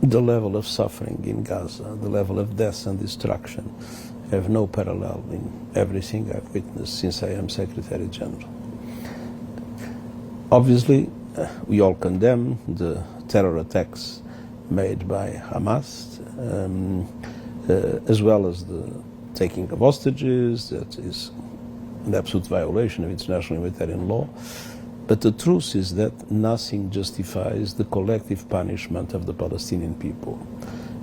The level of suffering in Gaza, the level of death and destruction have no parallel in everything I've witnessed since I am Secretary-General. Obviously, we all condemn the terror attacks made by Hamas, as well as the taking of hostages. That is an absolute violation of international humanitarian law. But the truth is that nothing justifies the collective punishment of the Palestinian people.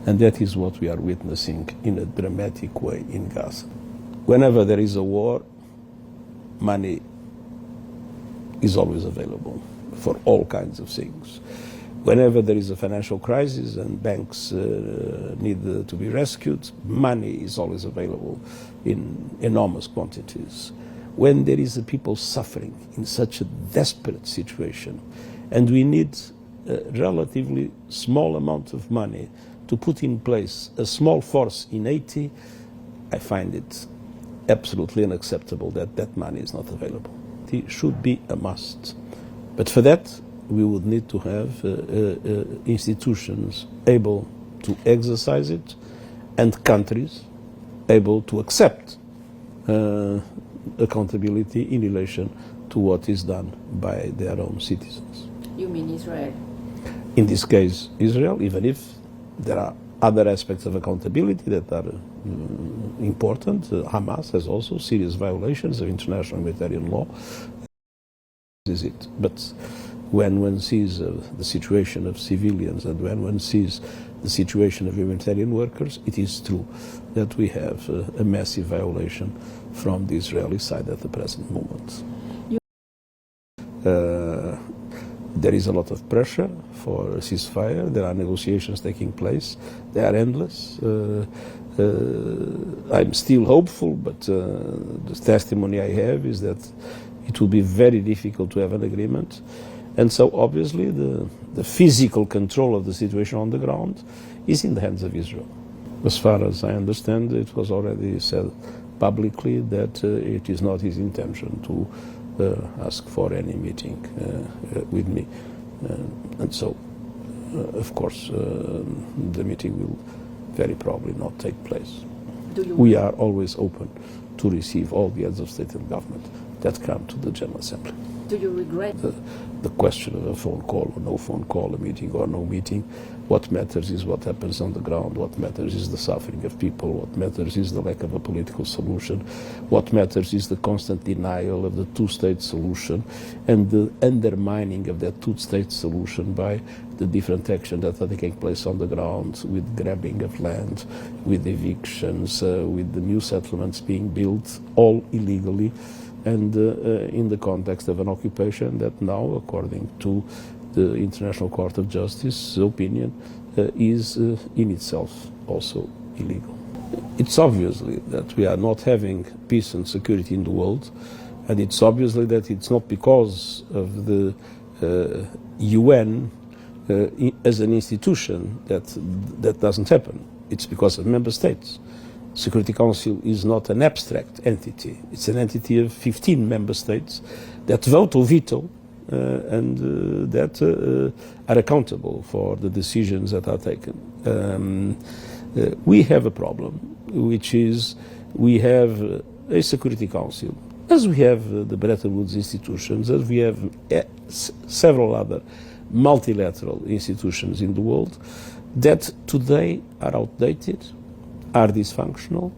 And that is what we are witnessing in a dramatic way in Gaza. Whenever there is a war, money is always available for all kinds of things. Whenever there is a financial crisis and banks need to be rescued, money is always available in enormous quantities. When there is a people suffering in such a desperate situation, and we need a relatively small amount of money to put in place a small force in Haiti, I find it absolutely unacceptable that that money is not available. It should be a must. But for that, we would need to have institutions able to exercise it and countries able to accept accountability in relation to what is done by their own citizens. You mean Israel? In this case, Israel, even if there are other aspects of accountability that are important. Hamas has also serious violations of international humanitarian law. Is it? But when one sees the situation of civilians and when one sees the situation of humanitarian workers, it is true that we have a massive violation from the Israeli side at the present moment. There is a lot of pressure for a ceasefire. There are negotiations taking place. They are endless. I'm still hopeful, but the testimony I have is that it will be very difficult to have an agreement. And so obviously the physical control of the situation on the ground is in the hands of Israel. As far as I understand, it was already said publicly that it is not his intention to ask for any meeting with me. And so, of course, the meeting will very probably not take place. We are always open to receive all the heads of state and government that come to the General Assembly. Do you regret? The question of a phone call or no phone call, a meeting or no meeting, what matters is what happens on the ground. What matters is the suffering of people. What matters is the lack of a political solution. What matters is the constant denial of the two-state solution and the undermining of that two-state solution by the different actions that are taking place on the ground, with grabbing of land, with evictions, with the new settlements being built, all illegally, and in the context of an occupation that now, according to the International Court of Justice's opinion, is in itself also illegal. It's obviously that we are not having peace and security in the world, and it's obviously that it's not because of the UN as an institution that doesn't happen. It's because of member states. Security Council is not an abstract entity. It's an entity of 15 member states that vote or veto and that are accountable for the decisions that are taken. We have a problem, which is we have a Security Council, as we have the Bretton Woods institutions, as we have several other multilateral institutions in the world that today are outdated, are dysfunctional,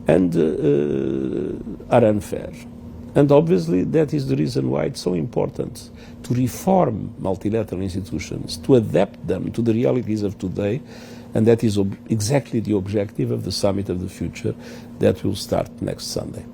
and are unfair. And obviously that is the reason why it's so important to reform multilateral institutions, to adapt them to the realities of today, and that is exactly the objective of the Summit of the Future that will start next Sunday.